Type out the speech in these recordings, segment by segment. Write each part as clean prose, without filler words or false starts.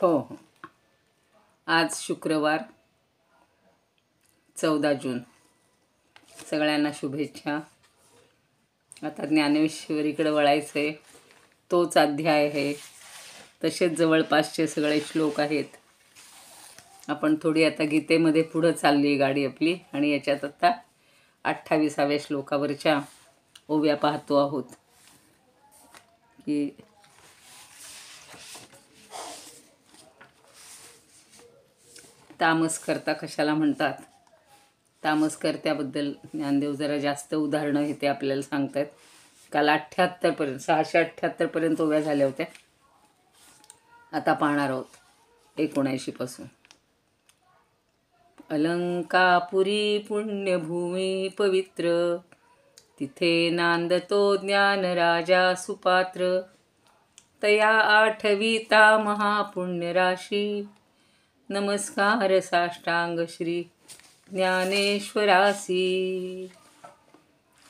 हो हो. आज शुक्रवार 14 जून. सगळ्यांना शुभेच्छा. आता ज्ञानेश्वरीकडे वळायचं आहे. तोच अध्याय आहे. तसेच जवळपासचे सगळे श्लोक आहेत. आपण थोडी आता गीतेमध्ये पुढं चालली गाडी आपली आणि याच्यात आता 28व्या श्लोकावरच्या ओव्या पाहतो आहोत की तामसकर्ता कशाला म्हणतात. तामसकर्त्याबद्दल ज्ञानदेव जरा जास्त उदाहरणं हे ते आपल्याला सांगतात. काल 78पर्यंत 678पर्यंत ओव्या झाल्या होत्या. आता पाहणार आहोत 79 पासून. अलंकापुरी पुण्यभूमी पवित्र, तिथे नांदतो ज्ञान राजा सुपात्र. तया आठविता महापुण्यराशी, नमस्कार साष्टांग श्री ज्ञानेश्वरासी.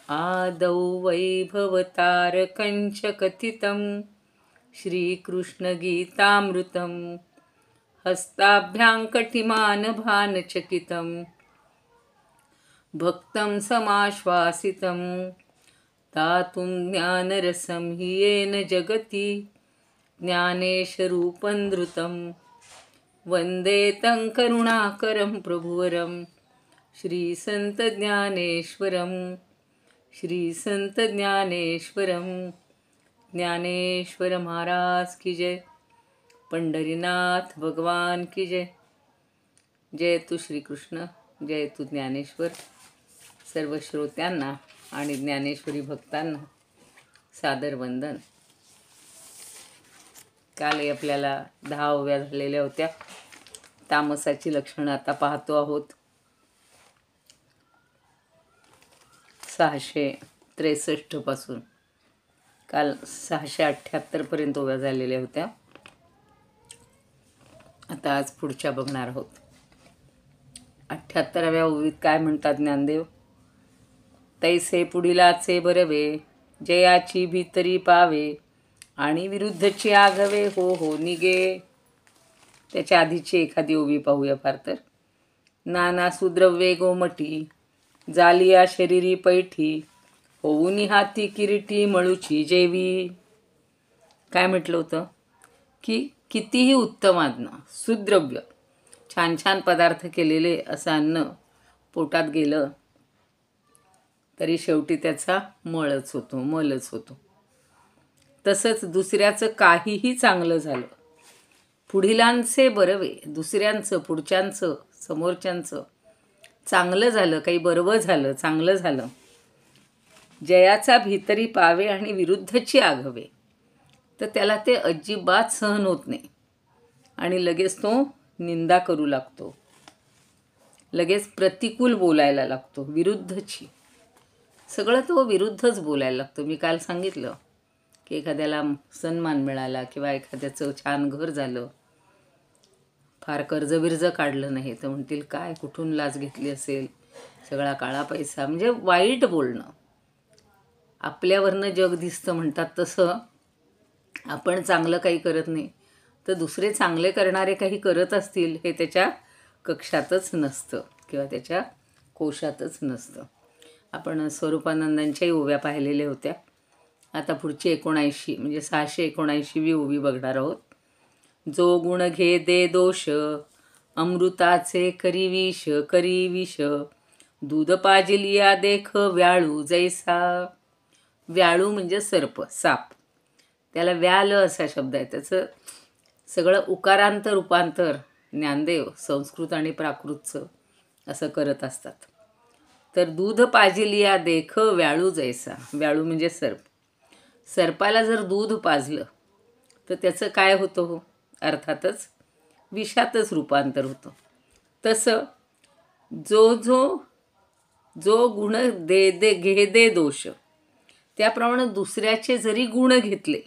आदौ वैभवतारकंच कथितं, श्रीकृष्णगीतामृतं हस्ताभ्यां कटिमानभानचकितं. भक्तं समाश्वासितं दातुं ज्ञानरसं हि येन जगति, ज्ञानेशरूपं धृतं वन्दे तं करुणाकरं प्रभुवरं. श्रीसंत ज्ञानेश्वरं, श्रीसंत ज्ञानेश्वरं. ज्ञानेश्वर महाराज की जय. पंढरीनाथ भगवान की जय. जय तू श्रीकृष्ण, जय तू ज्ञानेश्वर. सर्व श्रोत्यांना आणि ज्ञानेश्वरी भक्तांना सादर वंदन. काल आपल्याला 10 ओव्या झालेल्या होत्या. तामसाची लक्षणं आता पाहतो आहोत. 663 पासून काल 678पर्यंत ओव्या झालेल्या होत्या. आता आज पुढच्या बघणार आहोत. 78व्या ओवीत काय म्हणतात ज्ञानदेव. तैसे पुढिलाचे बरवे, जयाची भीतरी पावे आणि विरुद्धची आघवे हो हो निगे. त्याच्या आधीची एखादी ओवी पाहूया फार तर. नाना सुद्रव्ये गोमटी, जालिया शरीरी पैठी, होऊनी हाती किरीटी मळूची जेवी. काय म्हटलं होतं की कितीही उत्तम अन्न, सुद्रव्य, छान छान पदार्थ केलेले असं अन्न पोटात गेलं तरी शेवटी त्याचा मळच होतो. तसंच दुसऱ्याचं काहीही चांगलं झालं, पुढिलांचे बरवे, दुसऱ्यांचं, पुढच्यांचं, समोरच्यांचं चांगलं झालं, काही बरवं झालं, चांगलं झालं, जयाचा भीतरी पावे आणि विरुद्धची आघवे, तर त्याला ते अजिबात सहन होत नाही आणि लगेच तो निंदा करू लागतो, लगेच प्रतिकूल बोलायला लागतो. विरुद्धची, सगळं तो विरुद्धच बोलायला लागतो. मी काल सांगितलं की एखाद्याला सन्मान मिळाला किंवा एखाद्याचं छान घर झालं, फार कर्जबिर्ज काढलं नाही तर म्हणतील काय कुठून लाच घेतली असेल, सगळा काळा पैसा. म्हणजे वाईट बोलणं. आपल्यावरनं जग दिसतं म्हणतात तसं आपण चांगलं काही करत नाही तर दुसरे चांगले करणारे काही करत असतील हे त्याच्या कक्षातच नसतं किंवा त्याच्या कोशातच नसतं. आपण स्वरूपानंदांच्याही ओव्या पाहिलेल्या होत्या. आता पुढची 79 म्हणजे 679वी ओवी बघणार आहोत. जो गुण घे दे दोष, अमृताचे करी विष, दूध पाजिलिया देख व्याळू जैसा. व्याळू म्हणजे सर्प, साप. त्याला व्याल असा शब्द आहे. त्याचं सगळं उकारांत रूपांतर ज्ञानदेव संस्कृत आणि प्राकृतचं असं करत असतात. तर दूध पाजिलिया देख व्याळू जैसा. व्याळू म्हणजे सर्प. सर्पाला जर दूध पाजलं तर त्याचं काय होतं हो, अर्थातच विषातच रूपांतर होतं. तसं जो गुण घे दे दोष, त्याप्रमाणे दुसऱ्याचे जरी गुण घेतले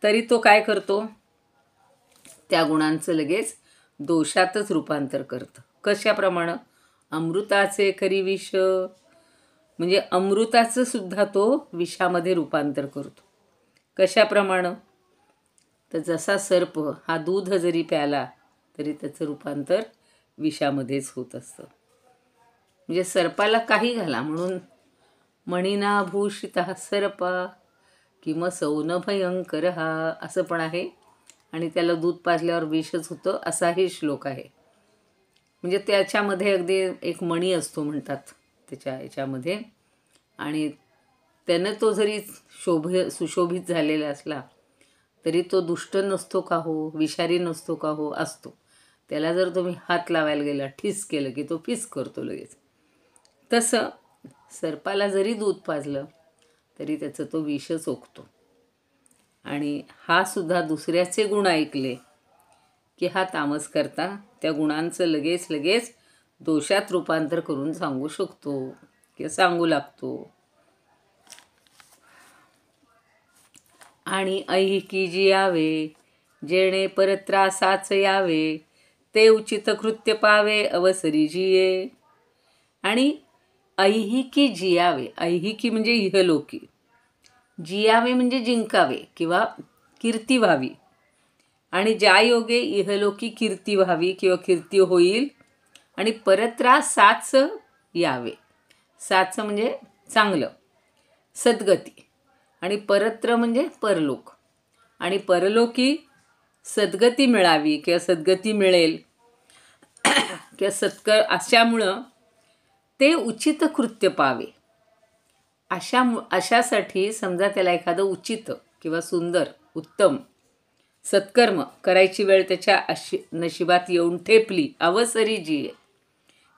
तरी तो काय करतो, त्या गुणांचं लगेच दोषातच रूपांतर करतं. कशाप्रमाणे, अमृताचे करी विष, म्हणजे अमृताचं सुद्धा तो विषामध्ये रूपांतर करतो. कशाप्रमाणे, तर जसा सर्प हा दूध जरी प्याला तरी त्याचं रूपांतर विषामध्येच होत असतं. म्हणजे सर्पाला काही घाला, म्हणून मणिना भूषितः सर्पा किम सौन भयंकर हा असं पण आहे. आणि त्याला दूध पाजल्यावर विषच होतं असाही श्लोक आहे. म्हणजे त्याच्यामध्ये अगदी एक मणी असतो म्हणतात त्याच्या याच्यामध्ये, आणि त्यानं तो जरी सुशोभित झालेला असला तरी तो दुष्ट नसतो का हो, विषारी नसतो का हो, असतो. त्याला जर तुम्ही हात लावायला गेला, ठिस केलं की तो फिस करतो लगेच. तसं सर्पाला जरी दूध पाजलं तरी त्याचं तो विषच ओकतो. आणि हा सुद्धा दुसऱ्याचे गुण ऐकले की हा तामस करता त्या गुणांचं लगेच दोषात रूपांतर करून सांगू शकतो किंवा सांगू लागतो. आणि ऐहिकी जी यावे जेणे परत्रासाच यावे, ते उचित कृत्य पावे अवसरी जिये. आणि ऐहिकी जियावे, ऐहिकी म्हणजे इहलोकी, जियावे म्हणजे जिंकावे किंवा कीर्ती व्हावी. आणि ज्या योगे इहलोकी कीर्ती व्हावी किंवा कीर्ती होईल. आणि परत्रासाच यावे, साच म्हणजे चांगलं, सद्गती. आणि परत्र म्हणजे परलोक. आणि परलोकी सद्गती मिळावी किंवा सद्गती मिळेल किंवा अशामुळं ते उचित कृत्य पावे. अशासाठी समजा त्याला एखादं उचित किंवा सुंदर उत्तम सत्कर्म करायची वेळ त्याच्या नशिबात येऊन ठेपली, अवसरी जी,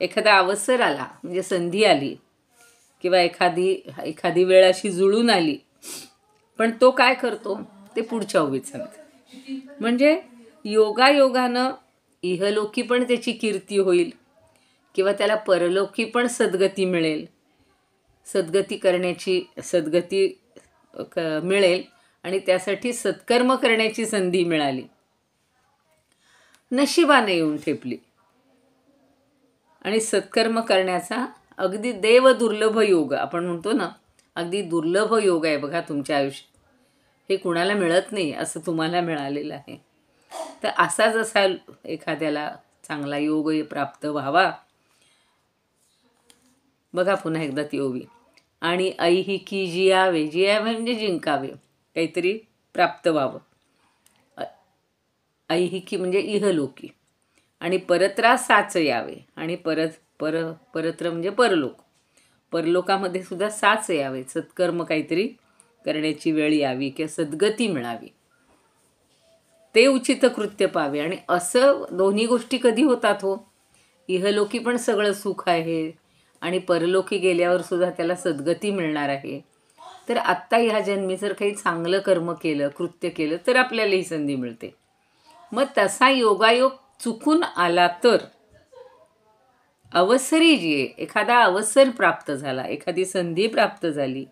एखादा अवसर आला म्हणजे संधी आली किंवा एखादी वेळ अशी जुळून आली, पण तो काय करतो ते पुढच्या ओवीत सांगते. म्हणजे योगायोगानं इहलोकी पण त्याची कीर्ती होईल किंवा त्याला परलोकी पण सद्गती मिळेल, सद्गती मिळेल आणि त्यासाठी सत्कर्म करण्याची संधी मिळाली, नशिबाने येऊन ठेपली. आणि सत्कर्म करण्याचा अगदी देवदुर्लभ योग, आपण म्हणतो ना, अगदी दुर्लभ योग आहे बघा तुमच्या आयुष्यात. हे कुणाला मिळत नाही, असं तुम्हाला मिळालेलं आहे. तर असा जसा एखाद्याला चांगला योग प्राप्त व्हावा. बघा पुन्हा एकदा ती ओवी. आणि ऐहिकी जियावे, जियावे म्हणजे जिंकावे, काहीतरी प्राप्त व्हावं. ऐहिकी म्हणजे इहलोकी. आणि परत्रासाच यावे, आणि परत्र म्हणजे परलोक, परलोकामध्ये सुद्धा साच यावे, सत्कर्म काहीतरी करण्याची वेळ यावी किंवा सद्गती मिळावी, ते उचित कृत्य पावे. आणि असं दोन्ही गोष्टी कधी होतात हो, इहलोकी पण सगळं सुख आहे आणि परलोकी गेल्यावर सुद्धा त्याला सद्गती मिळणार आहे. तर आत्ता ह्या जन्मी जर काही चांगलं कर्म केलं, कृत्य केलं, तर आपल्याला ही संधी मिळते. मग तसा योगायोग चुकून आला तर अवसरी जी, एखादा अवसर प्राप्त झाला, एखादी संधी प्राप्त झाली,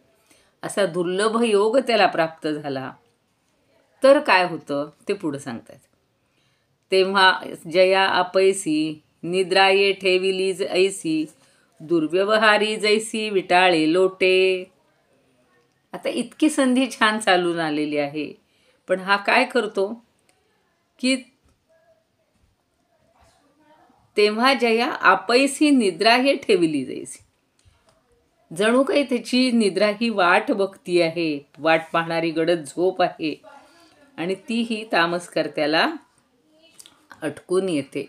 असा दुर्लभ योग त्याला प्राप्त झाला, तर काय होतं ते पुढं सांगतात. तेव्हा जया अपैसी निद्रा ये ठेविलीज ऐसी, दुर्व्यवहारी जैसी विटाळे लोटे. आता इतकी संधी छान चालून आलेली आहे, पण हा काय करतो की तेव्हा जया आपैसी निद्रा हे ठेवली जैसी, जणू काही त्याची निद्रा ही वाट बघती आहे, वाट पाहणारी गडद झोप आहे, आणि तीही तामसकर्त्याला अटकून येते.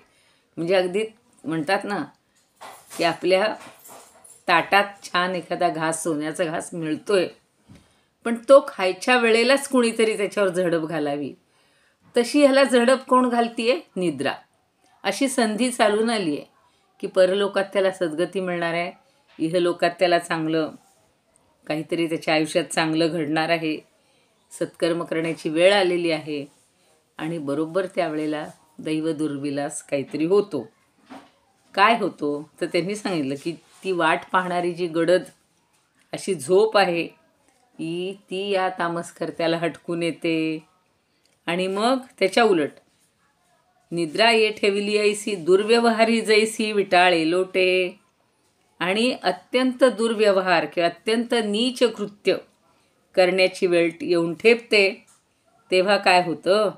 म्हणजे अगदी म्हणतात ना की आपल्या ताटात छान एखादा घास, सोन्याचा घास मिळतोय, पण तो खायच्या वेळेलाच कुणीतरी त्याच्यावर झडप घालावी, तशी ह्याला झडप कोण घालतीये? निद्रा. अशी संधी चालून आली आहे की परलोकात त्याला सद्गती मिळणार आहे, इहलोकात त्याला चांगलं काहीतरी त्याच्या आयुष्यात चांगलं घडणार आहे, सत्कर्म करण्याची वेळ आलेली आहे. आणि बरोबर त्यावेळेला दैव दुर्विलास काहीतरी होतो. काय होतो तर त्यांनी सांगितलं की ती वाट पाहणारी जी गडद अशी झोप आहे ती या तामसकर्त्याला हटकून येते. आणि मग त्याच्या उलट निद्रा ये ठेवली ऐसी, दुर्व्यवहारी जैसी विटाळे लोटे. आणि अत्यंत दुर्व्यवहार किंवा अत्यंत नीच कृत्य करण्याची वेळ येऊन ठेपते, तेव्हा काय होतं,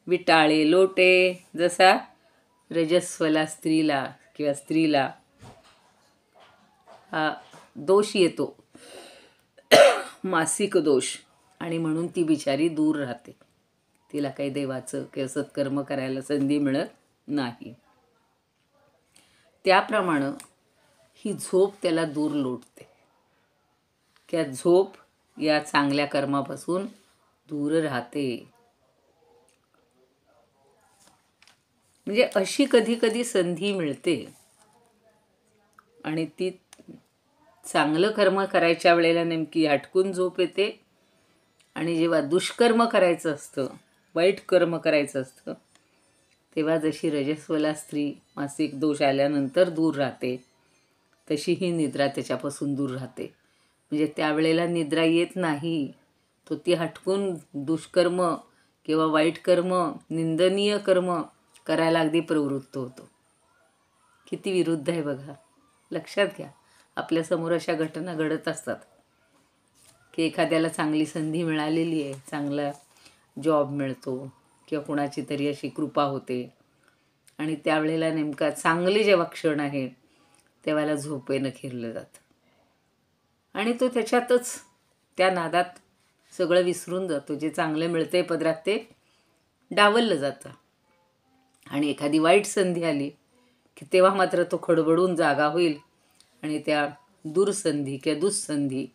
विटाळे लोटे, जसा रजस्वला स्त्रीला किंवा स्त्रीला हा दोष येतो, मासिक दोष, आणि म्हणून ती बिचारी दूर राहते. तिला काही देवाचं किंवा सत्कर्म करायला संधी मिळत नाही. त्याप्रमाणे ही झोप त्याला दूर लोटते. त्या झोप या चांगल्या कर्मापासून दूर राहते. म्हणजे अशी कधी कधी संधी मिळते आणि ती चांगलं कर्म करायच्या वेळेला नेमकी हटकून झोप येते, आणि जेव्हा दुष्कर्म करायचं असतं, वाईट कर्म करायचं असतं, तेव्हा जशी रजस्वला स्त्री मासिक दोष आल्यानंतर दूर राहते, तशी ही निद्रा त्याच्यापासून दूर राहते. म्हणजे त्यावेळेला निद्रा येत नाही, तो ती हटकून दुष्कर्म किंवा वाईट कर्म, निंदनीय कर्म करायला अगदी प्रवृत्त होतो. किती विरुद्ध आहे बघा. लक्षात घ्या, आपल्यासमोर अशा घटना घडत असतात की एखाद्याला चांगली संधी मिळालेली आहे, चांगला जॉब मिळतो किंवा कुणाची तरी अशी कृपा होते, आणि त्यावेळेला नेमका चांगली जेव्हा क्षण आहे तेव्हाला झोपेनं खेरलं जातं, आणि तो त्याच्यातच त्या नादात सगळं विसरून जातो. जे चांगलं मिळतंय पदरात ते डावललं जातं, आणि एखादी वाईट संधी आली की तेव्हा मात्र तो खडबडून जागा होईल आणि त्या दुर्संधी किंवा दुःसंधी,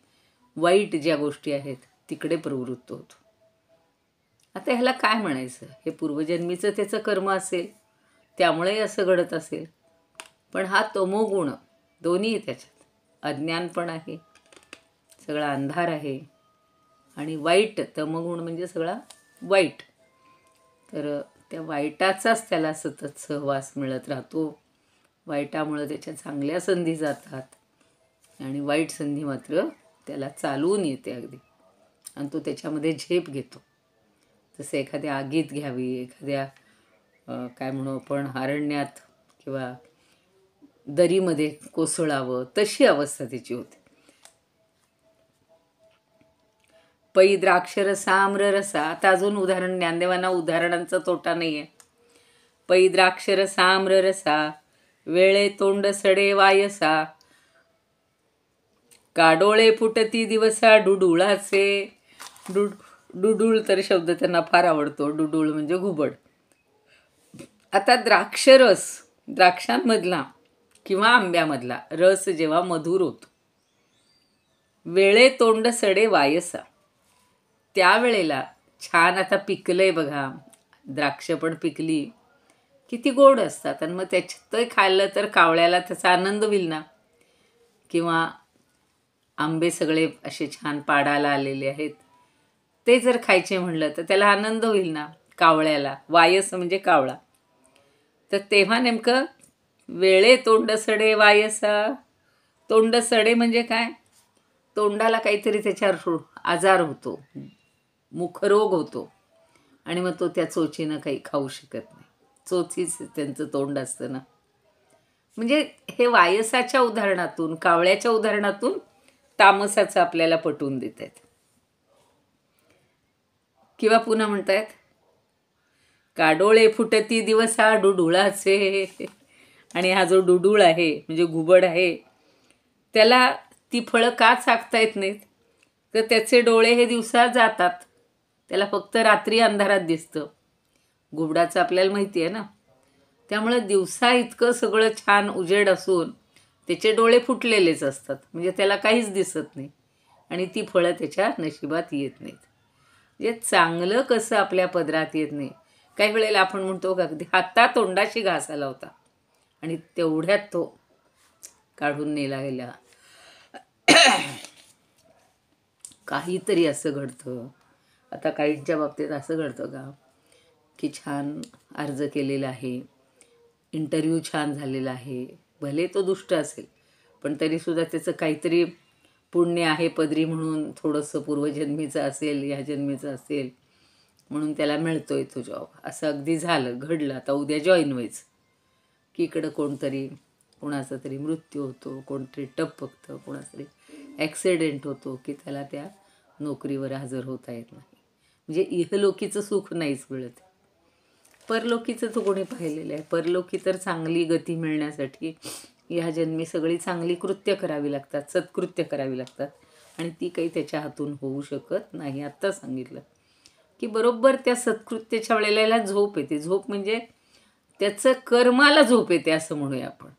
वाईट ज्या गोष्टी आहेत तिकडे प्रवृत्त होतो. आता ह्याला काय म्हणायचं? हे पूर्वजन्मीचं त्याचं कर्म असेल, त्यामुळे असं घडत असेल. पण हा तमोगुण दोन्ही त्याच्यात, अज्ञान पण आहे, सगळा अंधार आहे, आणि वाईट तमोगुण म्हणजे सगळा वाईट. तर त्या वाईटाचाच त्याला सतत सहवास मिळत राहतो. वाईटामुळं त्याच्या चांगल्या संधी जातात, आणि वाईट संधी मात्र त्याला चालवून येते अगदी, आणि तो त्याच्यामध्ये झेप घेतो. जसं एखाद्या आगीत घ्यावी, एखाद्या काय म्हणू आपण अरण्यात किंवा दरीमध्ये कोसळावं, तशी अवस्था त्याची होते. पै द्राक्षरसाम्र रसा. आता अजून उदाहरण, ज्ञानदेवांना उदाहरणांचा तोटा नाही आहे. पै द्राक्षरसाम्र रसा, वेळे तोंड सडे वायसा, काडोळे फुटती दिवसा डुडुळाचे. डुडुळ तर शब्द त्यांना फार आवडतो. डुडुळ म्हणजे घुबड. आता द्राक्षरस, द्राक्षांमधला किंवा आंब्यामधला रस जेव्हा मधुर होतो, वेळे तोंड सडे वायसा, त्यावेळेला छान आता पिकलंय बघा, द्राक्ष पण पिकली, किती गोड असतात, आणि मग त्याच्यात खाल्लं तर कावळ्याला त्याचा आनंद होईल ना. किंवा आंबे सगळे असे छान पाडाला आलेले आहेत, ते जर खायचे म्हणलं तर त्याला आनंद होईल ना कावळ्याला. वायस म्हणजे कावळा. तर तेव्हा नेमकं वेळे तोंड सडे वायसा. तोंड सडे म्हणजे काय? तोंडाला काहीतरी त्याच्यावर आजार होतो, मुखरोग होतो, आणि मग तो त्या चोचीनं काही खाऊ शकत नाही. चोचीच त्यांचं तोंड असतं ना. म्हणजे हे वायसाच्या उदाहरणातून, कावळ्याच्या उदाहरणातून तामसाचं आपल्याला पटवून देत आहेत. किंवा पुन्हा म्हणतायत, काडोळे फुटती दिवसा डुडुळाचे. आणि हा जो डुडुळ आहे म्हणजे घुबड आहे, त्याला ती फळं का चाखता येत नाहीत? तर त्याचे डोळे हे दिवसा जातात, त्याला फक्त रात्री अंधारात दिसतं. घुबडाचं आपल्याला माहिती आहे ना. त्यामुळं दिवसा इतकं सगळं छान उजेड असून त्याचे डोळे फुटलेलेच असतात, म्हणजे त्याला काहीच दिसत नाही, आणि ती फळं त्याच्या नशिबात येत नाहीत. म्हणजे चांगलं कसं आपल्या पदरात येत नाही. काही वेळेला आपण म्हणतो का अगदी हातातोंडाशी घास आला होता, आणि तेवढ्यात तो काढून नेला गेला. काहीतरी असं घडतं. आता काहींच्या बाबतीत असं घडतं का की छान अर्ज केलेला आहे, इंटरव्ह्यू छान झालेला आहे, भले तो दुष्ट असेल पण तरीसुद्धा त्याचं काहीतरी पुण्य आहे पदरी, म्हणून थोडंसं पूर्वजन्मीचं असेल, ह्या जन्मीचं असेल, म्हणून त्याला मिळतोय तो जॉब. असं अगदी झालं, घडलं. आता उद्या जॉईन व्हायचं की इकडं कोणतरी, कोणाचा तरी मृत्यू होतो, कोणतरी टपकतं, कोणाचा तरी ॲक्सिडेंट होतो की त्याला त्या नोकरीवर हजर होता येत नाही. म्हणजे इहलोकीचं सुख नाहीच मिळत, परलोकीचं तो कोणी पाहिलेलं आहे. परलोकी तर चांगली गती मिळण्यासाठी ह्या जन्मी सगळी चांगली कृत्य करावी लागतात, सत्कृत्य करावी लागतात, आणि ती काही त्याच्या हातून होऊ शकत नाही. आत्ता सांगितलं की बरोबर त्या सत्कृत्याच्या वेळेला झोप येते. झोप म्हणजे त्याचं कर्माला झोप येते असं म्हणूया आपण.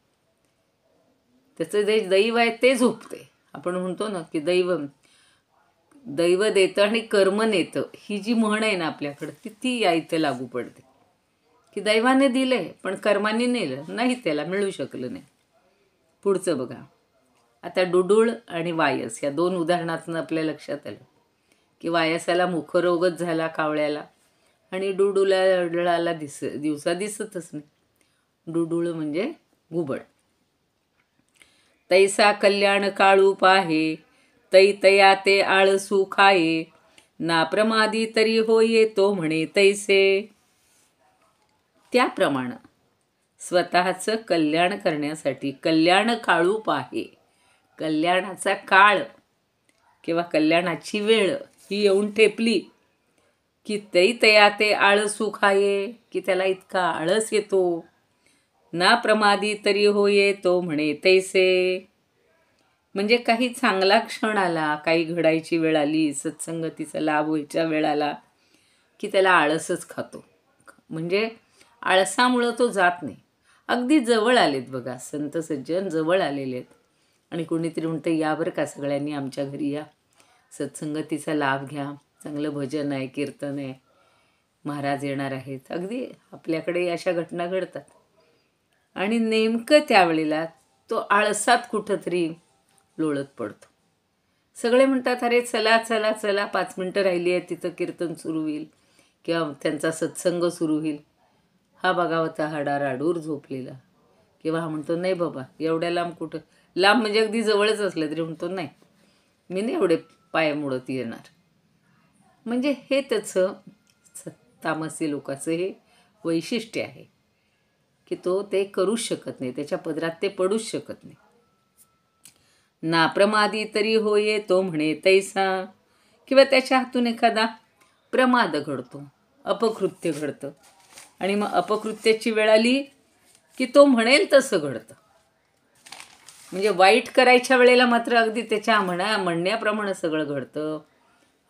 त्याचं जे दैव आहे ते झोपते. आपण म्हणतो ना की दैव देतं आणि कर्म नेतं, ही जी म्हण आहे ना आपल्याकडं, ती या इथे लागू पडते. की दैवाने दिलंय पण कर्माने नेलं नाही, त्याला मिळू शकलं नाही. पुढचं बघा. आता डुडुळ आणि वायस या दोन उदाहरणातून आपल्या लक्षात आलं की वायसाला मुखरोगच झाला कावळ्याला, आणि डुडुळाला दिवसा दिसतच नाही. डुडुळ म्हणजे घुबड. तैसा कल्याण काळू पाहे, तै तया ते आळसू खाये, ना प्रमादी तरी होये तो म्हणे तैसे. त्याप्रमाणे स्वतःचं कल्याण करण्यासाठी कल्याण काळू पाहे, कल्याणाचा काळ किंवा कल्याणाची वेळ ही येऊन ठेपली की तै तया ते आळसू खाये, की त्याला इतका आळस येतो. ना प्रमादी तरी होये तो म्हणे तैसे. म्हणजे काही चांगला क्षण आला, काही घडायची वेळ आली, सत्संगतीचा लाभ व्हायच्या वेळ आला की त्याला आळसच खातो. म्हणजे आळसामुळं तो जात नाही. अगदी जवळ आलेत बघा, संत सज्जन जवळ आलेले आहेत, आणि कोणीतरी म्हणतं या बरं का सगळ्यांनी आमच्या घरी या, सत्संगतीचा लाभ घ्या, चांगलं भजन आहे, कीर्तन आहे, महाराज येणार आहेत. अगदी आपल्याकडे अशा घटना घडतात. आणि नेमकं त्यावेळेला तो आळसात कुठंतरी लोळत पडतो. सगळे म्हणतात अरे चला चला चला, 5 मिनटं राहिली आहे, तिथं कीर्तन सुरू होईल किंवा त्यांचा सत्संग सुरू होईल. हा बघावता हाडाराडूर झोपलेला. किंवा हा म्हणतो नाही बाबा एवढ्या लांब कुठं, लांब म्हणजे अगदी जवळच असलं तरी म्हणतो नाही मी नाही एवढे पाय मुडत येणार. म्हणजे हे त्याचं तामसी लोकाचं हे वैशिष्ट्य आहे की तो ते करूच शकत नाही, त्याच्या पदरात ते पडूच शकत नाही. नाप्रमादी तरी होये तो म्हणे तैसा. किंवा त्याच्या हातून एखादा प्रमाद घडतो, अपकृत्य घडतं, आणि मग अपकृत्याची वेळ आली की तो म्हणेल तसं घडतं. म्हणजे वाईट करायच्या वेळेला मात्र अगदी त्याच्या म्हणण्याप्रमाणे सगळं घडतं,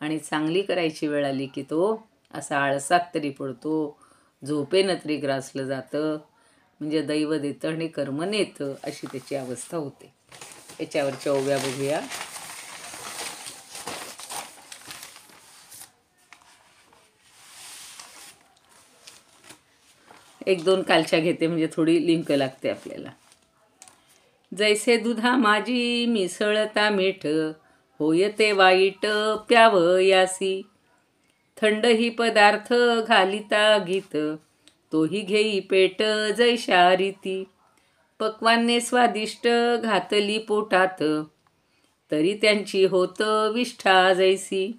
आणि चांगली करायची वेळ आली की तो असा आळसात तरी पडतो, झोपेनं तरी ग्रासलं जातं. म्हणजे दैव देतं आणि कर्म नेतं अशी त्याची अवस्था होते. याच्यावरच्या ओव्या बघूया. एक दोन कालच्या घेते म्हणजे थोडी लिंक लागते आपल्याला. जैसे दुधा माझी मिसळता मीठ, होय ते वाईट प्यावयासी. थंड ही पदार्थ घालिता गीत, तोही घेई पेट जैशा रीती. पक्वान्ने स्वादिष्ट घातली पोटात, तरी त्यांची होत विष्ठा जैसी.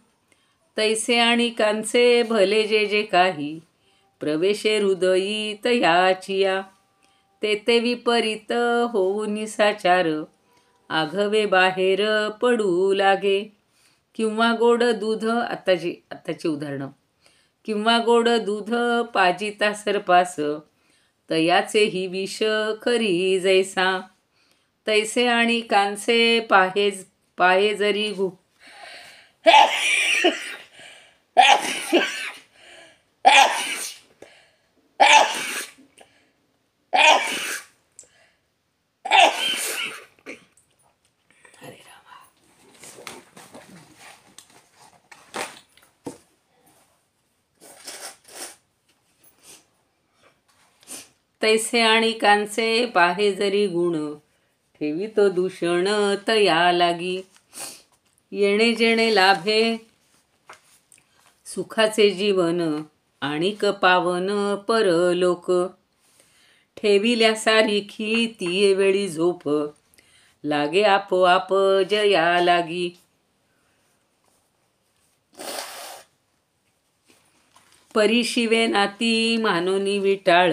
तैसे आणि कांचे भले जे जे काही, प्रवेशे हृदयी तयाचिया. ते विपरीत होऊ निसाचार, आघवे बाहेर पडू लागे. किंवा गोड दूध, आत्ताची उदाहरणं. किंवा गोड दूध पाजिता सर्पास, तयाचे ही विष खरी जैसा. तैसे आणि कांचे पाहे जरी तैसे आणि कांचे पाहे जरी गुण, ठेवी तो दूषण तया लागी. येणे जेणे लाभे सुखाचे जीवन, आणि पावन परलोक. ठेविल्या सारिखी ती वेळी झोप, लागे आपोआप जया लागी. परिशिवे नाती मानोनी विटाळ,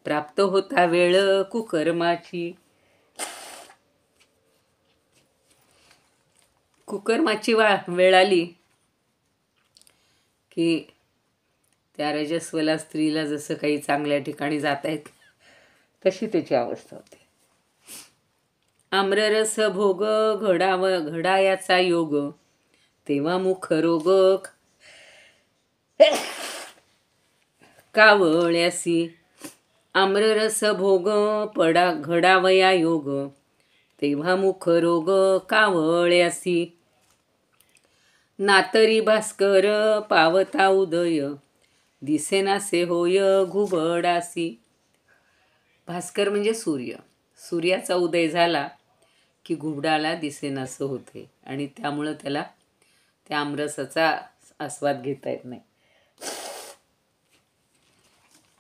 प्राप्त होता वेळ कुकर्माची. कुकर्माची वेळ आली की त्या रजस्वला स्त्रीला जसं काही चांगल्या ठिकाणी जाता येत तशी त्याची अवस्था होते. आम्ररस भोग घडायाचा योग, तेव्हा मुख रोग कावळ्यासी. आम्ररस भोग घडावया योग, तेव्हा मुख रोग कावळ्यासी. नातरी भास्कर पावता उदय, दिसेनासे होय घुबडासी. भास्कर म्हणजे सूर्य. सूर्याचा उदय झाला की घुबडाला दिसेनासं होते आणि त्यामुळं त्याला त्या आमरसाचा आस्वाद घेता येत नाही.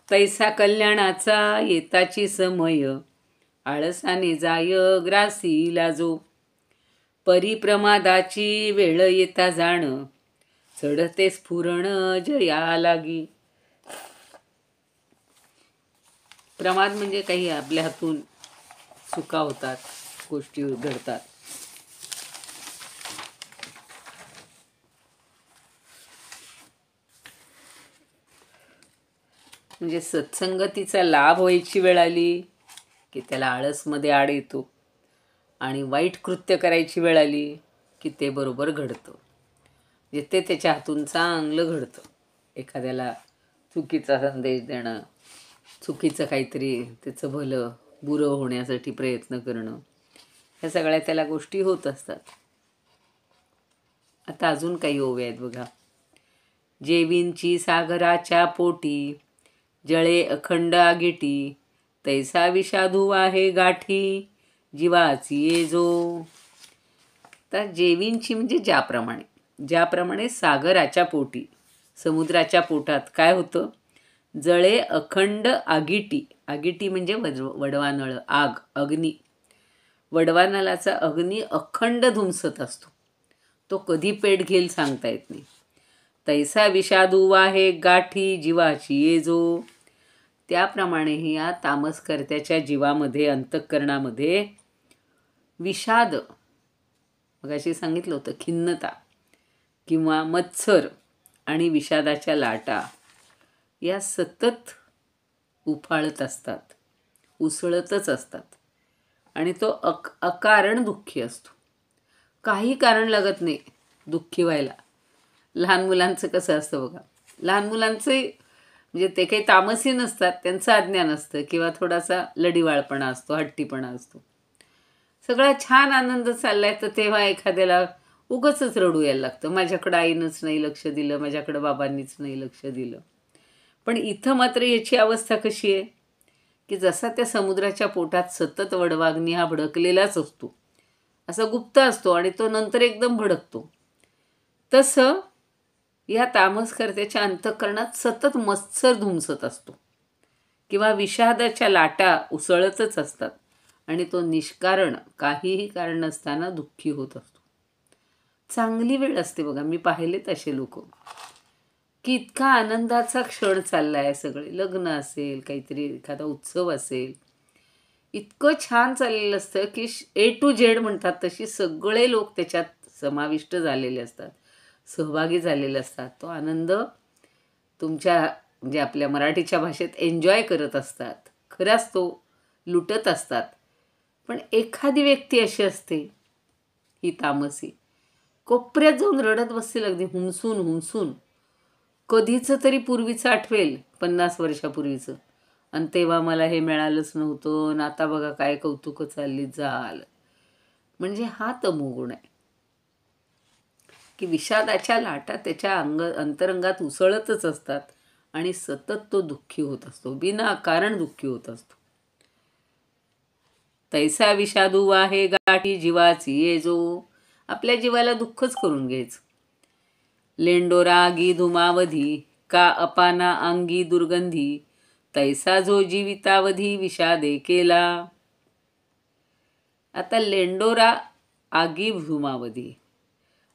तैसा कल्याणाचा येताची समय, आळसाने जाय ग्रासी लाजो. परिप्रमादाची वेळ येता जाण, चढते स्फुरण जया लागी. प्रमाद म्हणजे काही आपल्या हातून चुका होतात, गोष्टी घडतात. म्हणजे सत्संगतीचा लाभ व्हायची वेळ आली की त्याला आळसमध्ये आड येतो आणि वाईट कृत्य करायची वेळ आली की ते बरोबर घडतं. म्हणजे ते त्याच्या हातून चांगलं घडतं. एखाद्याला चुकीचा संदेश देणं, चुकीचं काहीतरी त्याचं भलं बुरं होण्यासाठी प्रयत्न करणं, ह्या सगळ्या त्याला गोष्टी होत असतात. आता अजून काही ओव्या आहेत बघा. जेवींची सागराच्या पोटी, जळे अखंड आगिटी, तैसा विषादू आहे गाठी, जीवाची ये जो. तर जेवींची म्हणजे ज्याप्रमाणे सागराच्या पोटी, समुद्राच्या पोटात काय होतं, जळे अखंड आगिटी. आगिटी म्हणजे वडवानळ, आग, अग्नी. वडवानळाचा अग्नी अखंड धुमसत असतो. तो कधी पेट घेईल सांगता येत नाही. तैसा विषादू आहे गाठी, जीवाची ये जो. त्याप्रमाणे या तामसकर्त्याच्या जीवामध्ये, अंतःकरणामध्ये विषाद, मगाशी सांगितलं होतं, खिन्नता किंवा मत्सर आणि विषादाच्या लाटा या सतत उफाळत असतात, उसळतच असतात. आणि तो अकारण दुःखी असतो. काही कारण लागत नाही दुःखी व्हायला. लहान मुलांचं कसं असतं बघा. लहान मुलांचं म्हणजे ते काही तामसी नसतात, त्यांचं अज्ञान असतं किंवा थोडासा लढीवाळपणा असतो, हट्टीपणा असतो. सगळा छान आनंद चाललाय तर तेव्हा एखाद्याला उगाचच रडू यायला लागतं. माझ्याकडं आईनंच नाही लक्ष दिलं, माझ्याकडं बाबांनीच नाही लक्ष दिलं. पण इथं मात्र याची अवस्था कशी आहे की जसा त्या समुद्राच्या पोटात सतत वडवाग्नी हा भडकलेलाच असतो, असा गुप्त असतो आणि तो नंतर एकदम भडकतो, तसं या तामसकर्त्याच्या अंतःकरणात सतत मत्सर धुमसत असतो किंवा विषादाच्या लाटा उसळतच असतात आणि तो निष्कारण काहीही कारण नसताना दुःखी होत असतो. चांगली वेळ असते बघा. मी पाहिलेत असे लोक की इतका आनंदाचा क्षण चालला आहे, सगळे लग्न असेल, काहीतरी एखादा उत्सव असेल, इतकं छान चाललेलं असतं की A to Z म्हणतात तशी सगळे लोक त्याच्यात समाविष्ट झालेले असतात, सहभागी झालेले असतात. तो आनंद तुमच्या म्हणजे आपल्या मराठीच्या भाषेत एन्जॉय करत असतात, खराच तो लुटत असतात. पण एखादी व्यक्ती अशी असते ही तामसी, कोपऱ्यात जाऊन रडत बसतील अगदी हुमसून. कधीचं तरी पूर्वीचं आठवेल, 50 वर्षापूर्वीचं, आणि तेव्हा मला हे मिळालंच नव्हतं आणि आता बघा काय कौतुकं चालली झालं. म्हणजे हा तमोगुण आहे की विषादाच्या लाटा त्याच्या अंतरंगात उसळतच असतात आणि सतत तो दुःखी होत असतो, विनाकारण दुःखी होत असतो. तैसा विषादू आहे गाठी, जीवाची ये जो. आपल्या जीवाला दुःखच करून घ्यायचं. लेंडोरा आगी धुमावधी, का अपाना अंगी दुर्गंधी, तैसा जो जीवितावधी विषादे केला. आता लेंडोरा आगी धुमावधी,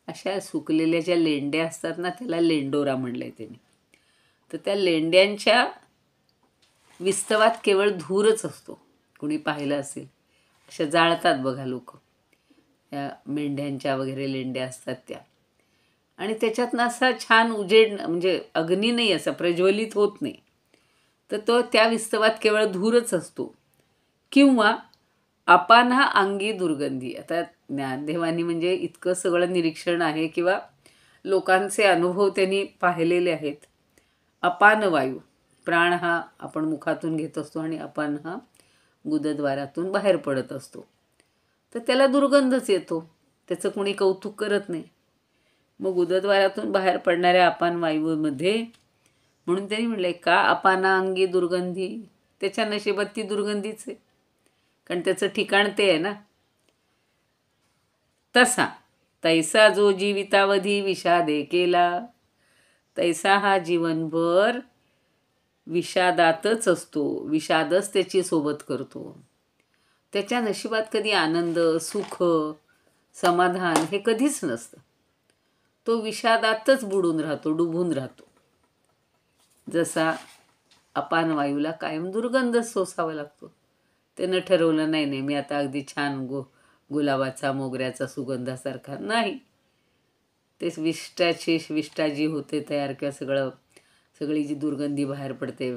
अशा सुकलेल्या ज्या लेंड्या असतात ना, त्याला लेंडोरा म्हणलंय त्यांनी. तर त्या लेंड्यांच्या विस्तवात केवळ धूरच असतो. कुणी पाहिलं असेल, अशा जाळतात बघा लोक, त्या मेंढ्यांच्या वगैरे लेंड्या असतात त्या. आणि त्याच्यातनं असा छान उजेड, म्हणजे अग्नी नाही, असा प्रज्वलित होत नाही, तर तो त्या विस्तवात केवळ धूरच असतो. किंवा अपाना अंगी दुर्गंधी. आता ज्ञानदेवानी म्हणजे इतकं सगळं निरीक्षण आहे किंवा लोकांचे अनुभव त्यांनी पाहिलेले आहेत. अपान वायू, प्राण हा आपण मुखातून घेत असतो आणि अपान हा गुदद्वारातून बाहेर पडत असतो, तर त्याला दुर्गंधच येतो. त्याचं कोणी कौतुक करत नाही. मग गुदद्वारातून बाहेर पडणाऱ्या अपान वायूमध्ये, म्हणून त्यांनी म्हटलंय का अपाना अंगी दुर्गंधी, त्याच्या नशिबात ती दुर्गंधीच आहे, कारण त्याचं ठिकाण ते आहे ना. तसा तैसा जो जीवितावधी विषादे केला, तैसा हा जीवनभर विषादातच असतो, विषादच त्याची सोबत करतो. त्याच्या नशिबात कधी आनंद, सुख, समाधान हे कधीच नसतं. तो विषादातच बुडून राहतो, डुबून राहतो. जसा अपान वायूला कायम दुर्गंध सोसावा लागतो. त्यानं ठरवलं नाही मी आता अगदी छान गुलाबाचा, मोगऱ्याचा सुगंधासारखा नाही. ते विष्टा जी होते तयार, किंवा सगळी जी दुर्गंधी बाहेर पडते,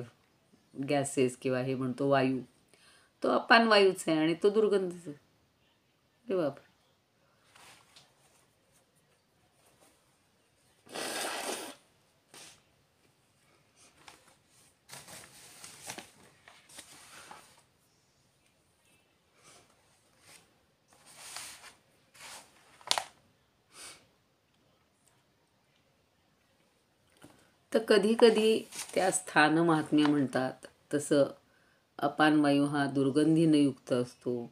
गॅसेस किंवा हे म्हणतो वायू, तो अपान वायूच आहे आणि तो दुर्गंधच आहे. अरे बाप. तर कधी कधी त्या स्थान महात्म्य म्हणतात तसं अपान वायू हा दुर्गंधीनं युक्त असतो.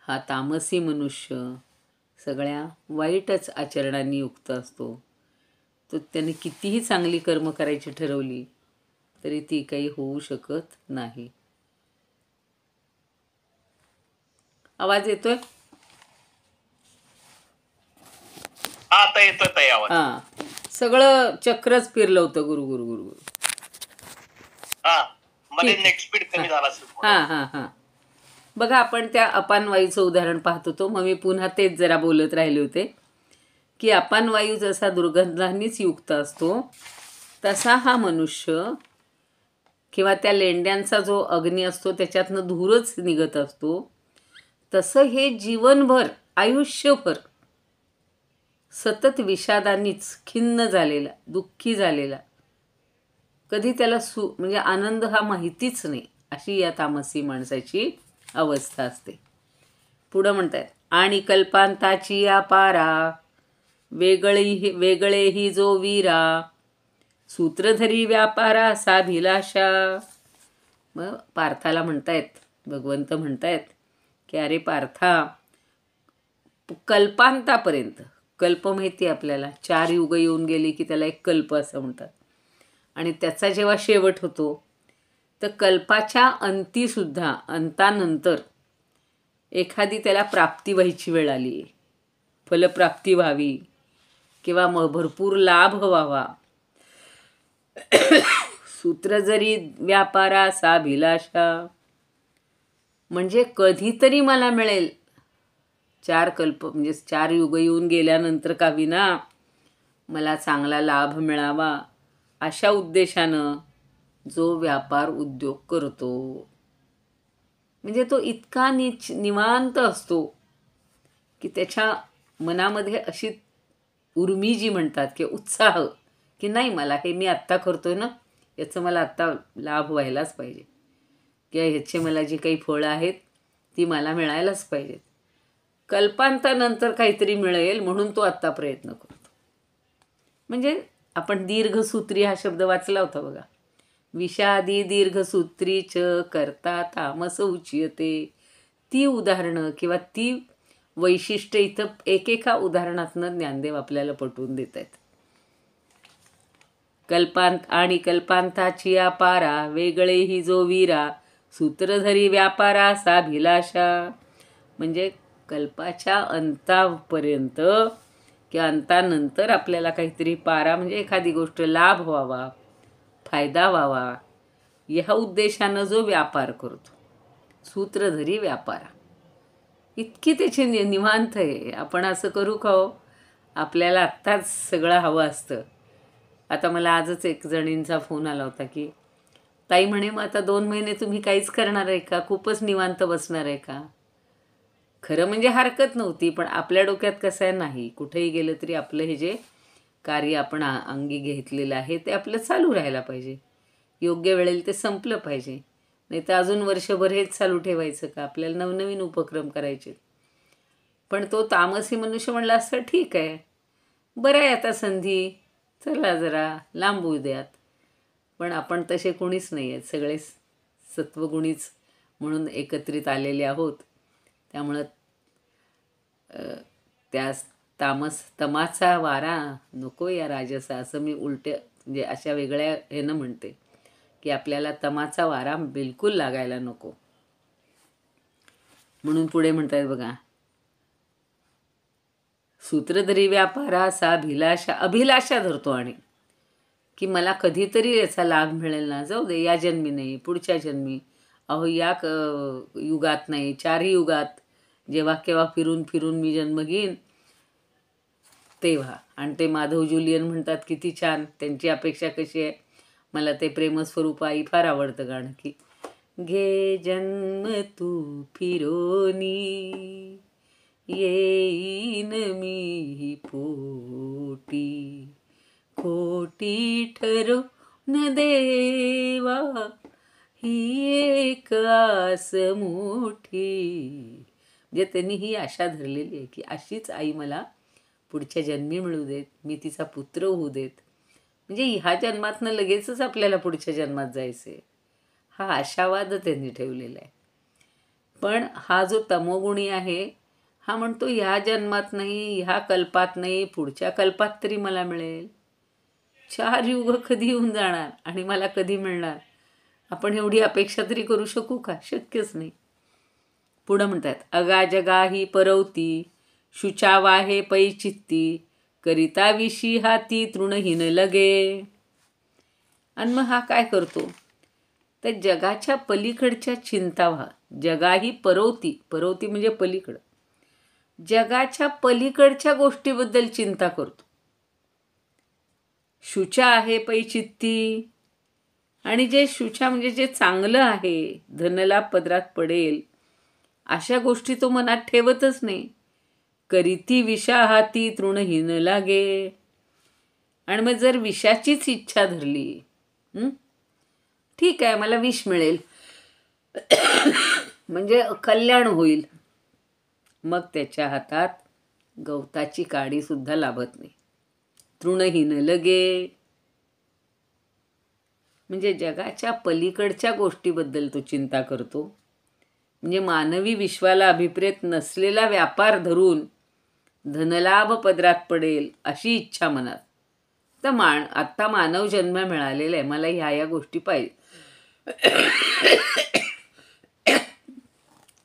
हा तामसी मनुष्य सगळ्या वाईटच आचरणांनी युक्त असतो. तो त्याने कितीही चांगली कर्म करायची ठरवली तरी ती काही होऊ शकत नाही. आवाज येतोय? आता येतोय आवाज. हां, सगळं चक्रच फिरलं होतं गुरु गुरु गुरु गुरु. मध्ये नेट स्पीड कमी झाला असेल. हां हां हां. बघा, आपण त्या अपान वायूचं उदाहरण पाहत होतो. मग मी पुन्हा तेच जरा बोलत राहिले होते की अपान वायू जसा दुर्गंधांनीच युक्त असतो, तसा हा मनुष्य किंवा त्या लेंड्यांचा जो अग्नी असतो त्याच्यातनं धूरच निघत असतो. तसं हे जीवनभर, आयुष्यभर सतत विषादांनीच खिन्न झालेला, दुःखी झालेला, कधी त्याला म्हणजे आनंद हा माहितीच नाही, अशी या तामसी माणसाची अवस्था असते. पुढं म्हणतात, आणि कल्पांताची या पारा वेगळेही जो वीरा, सूत्रधरी व्यापारा साभिलाषा. मग पार्थाला म्हणतायत, भगवंत म्हणतायत की अरे पार्था, कल्पांतापर्यंत, कल्प माहिती आपल्याला, 4 युग येऊन गेली की त्याला एक कल्प असं म्हणतात, आणि त्याचा जेव्हा शेवट होतो तर कल्पाच्या अंतीसुद्धा, अंतानंतर एखादी त्याला प्राप्ती व्हायची वेळ आली, फलप्राप्ती व्हावी किंवा भरपूर लाभ व्हावा, सूत्र जरी व्यापारा साभिलाषा, म्हणजे कधीतरी मला मिळेल, 4 कल्प म्हणजे 4 युग येऊन गेल्यानंतर का विना मला चांगला लाभ मिळावा, अशा उद्देशानं जो व्यापार उद्योग करतो, म्हणजे तो इतका निवांत असतो की त्याच्या मनामध्ये अशी उर्मी जी म्हणतात की उत्साह, की नाही मला हे मी आत्ता करतोय ना, याचं मला आत्ता लाभ व्हायलाच पाहिजे, किंवा ह्याचे मला जी काही फळं आहेत ती मला मिळायलाच पाहिजेत. कल्पांतानंतर काहीतरी मिळेल म्हणून तो आत्ता प्रयत्न करतो. म्हणजे आपण दीर्घसूत्री हा शब्द वाचला होता बघा, विषादी दीर्घसूत्री च करता तामस उच्यते. ती उदाहरणं किंवा ती वैशिष्ट्य इथं एकेका उदाहरणातनं ज्ञानदेव आपल्याला पटवून देत आहेत. आणि कल्पांताची या पारा वेगळेही जो वीरा, सूत्रधरी व्यापारा साभिलाषा, म्हणजे कल्पाच्या अंतापर्यंत किंवा अंतानंतर आपल्याला काहीतरी पारा, म्हणजे एखादी गोष्ट लाभ व्हावा, फायदा व्हावा, ह्या उद्देशानं जो व्यापार करतो, सूत्रधरी व्यापारा, इतकी त्याची निवांत आहे. आपण असं करू का हो, आपल्याला आत्ताच सगळं हवं असतं. आता मला आजच एक जणींचा फोन आला होता की ताई म्हणे मग आता 2 महिने तुम्ही काहीच करणार आहे का, खूपच निवांत बसणार आहे का. खरं म्हणजे हरकत नव्हती, पण आपल्या डोक्यात कसं आहे, नाही कुठेही गेलं तरी आपलं हे जे कार्य आपण अंगी घेतलेलं आहे ते आपलं चालू राहायला पाहिजे. योग्य वेळेला ते संपलं पाहिजे. नाही तर अजून वर्षभर हेच चालू ठेवायचं का, आपल्याला नवनवीन उपक्रम करायचे. पण तो तामसी मनुष्य म्हणला असं ठीक आहे, बरं आहे आता संधी, चला जरा लांबू द्यात. पण आपण तसे कोणीच नाही आहेत, सगळे सत्वगुणीच म्हणून एकत्रित आलेले आहोत. त्यामुळं त्या तमाचा वारा नको या राजसा, असं मी उलट्या म्हणजे अशा वेगळ्या ह्यानं म्हणते की आपल्याला तमाचा वारा बिलकुल लागायला नको. म्हणून पुढे म्हणतायत बघा, सूत्रधरी व्यापारासा अभिलाषा धरतो आणि की मला कधीतरी याचा लाभ मिळेल ना, जाऊ दे, या जन्मी नाही, पुढच्या जन्मी, अहो या युगात नाही, 4ही युगात जेव्हा केव्हा फिरून फिरून मी जन्म घेईन तेव्हा. आणि ते माधव जुलियन म्हणतात किती छान, त्यांची अपेक्षा कशी आहे. मला ते प्रेमस्वरूप आई फार आवडतं गाणं की घे जन्म तू फिरोनी येईन मी पोटी, खोटी ठरो न देवा ही एक आस मोठी. म्हणजे त्यांनी ही आशा धरलेली आहे की अशीच आई मला पुढच्या जन्मी मिळू देत, मी तिचा पुत्र होऊ देत. म्हणजे ह्या जन्मातनं लगेचच आपल्याला पुढच्या जन्मात जायचे, हा आशावाद त्यांनी ठेवलेला आहे. पण हा जो तमोगुणी आहे हा म्हणतो ह्या जन्मात नाही, ह्या कल्पात नाही, पुढच्या कल्पात तरी मला मिळेल. 4 युग कधी येऊन जाणार आणि मला कधी मिळणार, आपण एवढी अपेक्षा तरी करू शकू का, शक्यच नाही. पुढं म्हणतात, अगा जगा ही परवती शुचावा हे पै चित्ती, करिता विशी हाती तृणहीन लगे. आणि मग हा काय करतो, तर जगाच्या पलीकडच्या चिंता व्हा. जगाही परवती, परवती म्हणजे पलीकडं, जगाच्या पलीकडच्या गोष्टीबद्दल चिंता करतो. शुचा आहे पै चित्ती, आणि जे शुचा म्हणजे जे चांगलं आहे, धनलाभ पदरात पडेल, अशा गोष्टी तो मनात ठेवतच नाही. करीती विषा हाती तृणहीन लागे. आणि मग जर विषाचीच इच्छा धरली, ठीक आहे मला विष मिळेल म्हणजे कल्याण होईल, मग त्याच्या हातात गवताची काडी सुद्धा लाभत नाही. तृणहीन लगे म्हणजे जगाच्या पलीकडच्या गोष्टीबद्दल तो चिंता करतो. म्हणजे मानवी विश्वाला अभिप्रेत नसलेला व्यापार धरून धनलाभ पदरात पडेल अशी इच्छा मनात. तर आत्ता मानव जन्म मिळालेला आहे, मला ह्या गोष्टी पाहिजे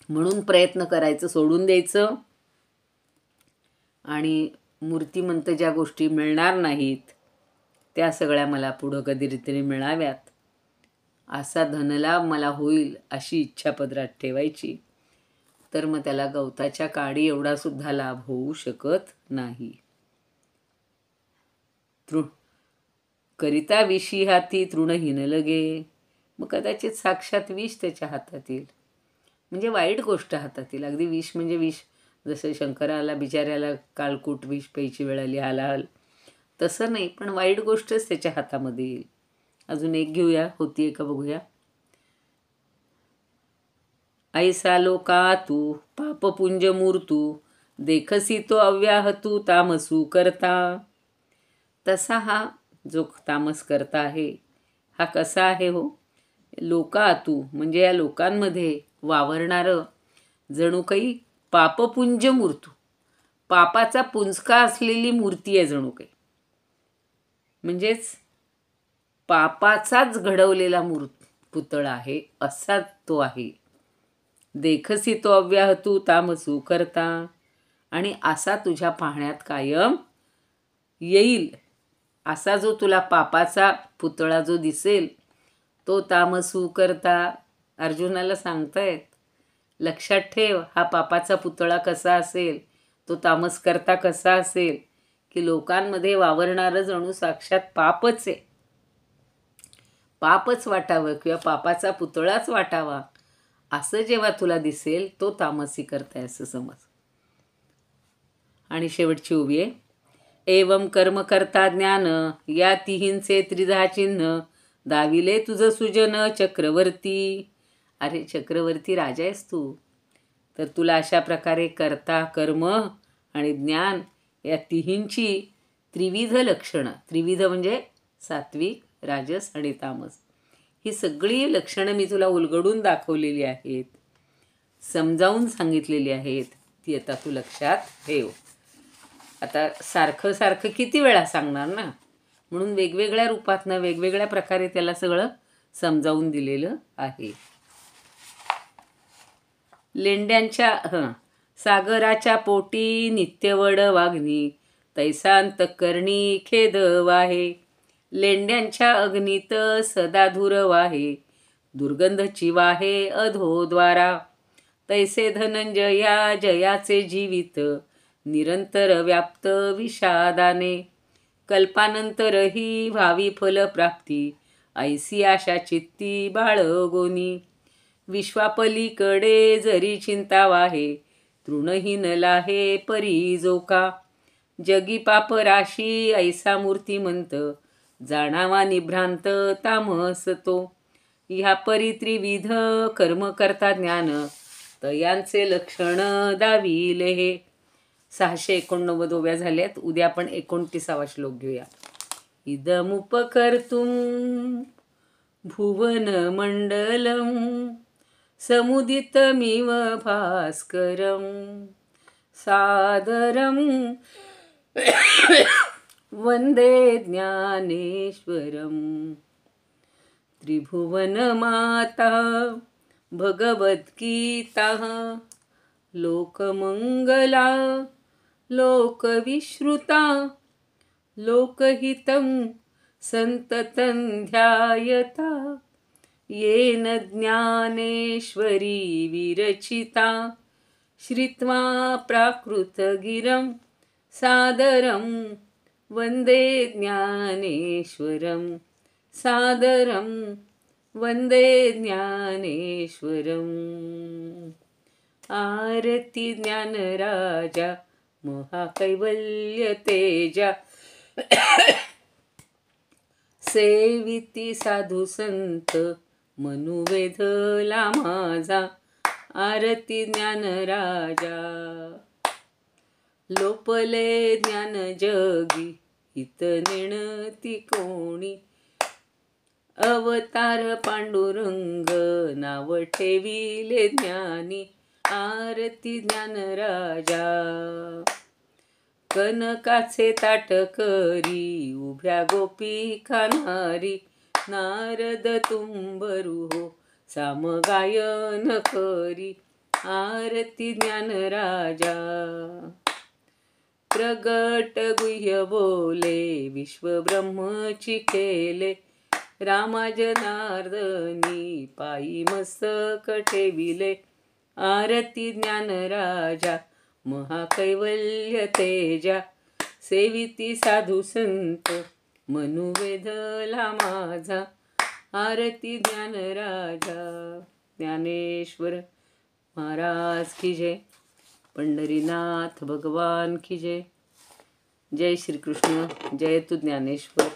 म्हणून प्रयत्न करायचं सोडून द्यायचं. आणि मूर्तिमंत ज्या गोष्टी मिळणार नाहीत त्या सगळ्या मला पुढं कधीतरी मिळाव्यात, असा धनलाभ मला होईल अशी इच्छा पदरात ठेवायची. तर मग त्याला गवताच्या काडी एवढा सुद्धा लाभ होऊ शकत नाही. करिता विषी हाती तृणहीन लगे, मग कदाचित साक्षात विष त्याच्या हातात येईल, म्हणजे वाईट गोष्ट हातात येईल. अगदी विष म्हणजे विष, जसं शंकराला बिचाऱ्याला कालकूट विष प्यायची वेळ आली हलाहल, तसं नाही, पण वाईट गोष्टच त्याच्या हातामध्ये येईल. अजून एक घेऊया, होतीये का बघूया. ऐसा लोका तू पापपुंज मूर्तू, देखसी तो अव्याहतू तामसू करता. तसा हा जो तामस करता आहे हा कसा आहे हो, लोका तू म्हणजे या लोकांमध्ये वावरणारं जणू काही पापपुंज मूर्तू, पापाचा पुंजका असलेली मूर्ती आहे जणू काही. म्हणजेच पापाचाच घडवलेला पुतळा आहे असा तो आहे. देखसी तो अव्याहतू तामसू करता, आणि असा तुझ्या पाहण्यात कायम येईल. असा जो तुला पापाचा पुतळा जो दिसेल तो तामसू करता. अर्जुनाला सांगतायत लक्षात ठेव, हा पापाचा पुतळा कसा असेल, तो तामस करता कसा असेल, की लोकांमध्ये वावरणारं जणू साक्षात पापच आहे. पापच वाटावं किंवा पापाचा पुतळाच वाटावा असं जेव्हा तुला दिसेल तो तामसी करताय असं समज. आणि शेवटची उभी आहे. एवम कर्म करता ज्ञान या तिहींचे त्रिधा चिन्ह दाविले तुझं सुजन चक्रवर्ती. अरे चक्रवर्ती राजा आहेस तू, तर तुला अशा प्रकारे करता कर्म आणि ज्ञान या तिहींची त्रिविध लक्षणं, त्रिविध म्हणजे सात्विक, राजस आणि तामस, ही सगळी लक्षणं मी तुला उलगडून दाखवलेली आहेत, समजावून सांगितलेली आहेत. ती आता तू लक्षात ठेव. आता सारखं सारखं किती वेळा सांगणार ना, म्हणून वेगवेगळ्या रूपातनं वेगवेगळ्या प्रकारे त्याला सगळं समजावून दिलेलं आहे. लेंड्यांच्या सागराच्या पोटी नित्यवड वागणी तैसांत करणी खेद वाहे. लेंड्यांच्या अग्नीत सदा धूर वाहे दुर्गंधची वाहे अधोद्वारा. तैसे धनंजया जयाचे जीवित निरंतर व्याप्त विषादाने. कल्पानंतरही व्हावी फलप्राप्ती ऐसी आशा चित्ती बाळगोनी. विश्वापलीकडे जरी चिंता वाहे तृणहीन लाहे परी जोका. जगी पापराशी ऐसा मूर्तिमंत जाणावा निभ्रांत तामस तो. ह्या परी त्रिविध कर्म करता ज्ञान तयांचे लक्षण दाविले हे. 689 ओव्या झाल्यात. उद्या आपण 29वा श्लोक घेऊया. इदमुपकर्तुं भुवन मंडलम समुदितमिव भास्करम सादरम वंदे ज्ञानेश्वरम. त्रिभुवनमाता भगवद्गीता लोकमंगला लोकविश्रुता लोकहितं संततं ध्यायता. येन ज्ञानेश्वरी विरचिता श्रित्वा प्राकृतगिरं सादरं वंदे ज्ञानेश्वरं सादरं वंदे ज्ञानेश्वरम्. आरती ज्ञानराजा महाकैवल्य तेजा सेविती साधू संत मनुवेधला माझा. आरती ज्ञानराजा लोपले ज्ञान जगी हित नेणती कोणी. अवतार पांडुरंग नाव ठेविले ज्ञानी. आरती ज्ञानराजा कनकाचे ताट करी उभ्या गोपी खाणारी. नारद तुंबरू हो सामगायन करी. आरती ज्ञानराजा प्रगट गुह्य बोले विश्वब्रह्मची केले. रामा जनार्दनी पायी मस्तक ठेविले. आरती ज्ञानराजा महाकैवल्य तेजा सेविती साधू संत मनुवेधला माझा. आरती ज्ञानराजा. ज्ञानेश्वर महाराज की जय. पंढरीनाथ भगवान की जय. जय श्री कृष्ण. जय तू ज्ञानेश्वर.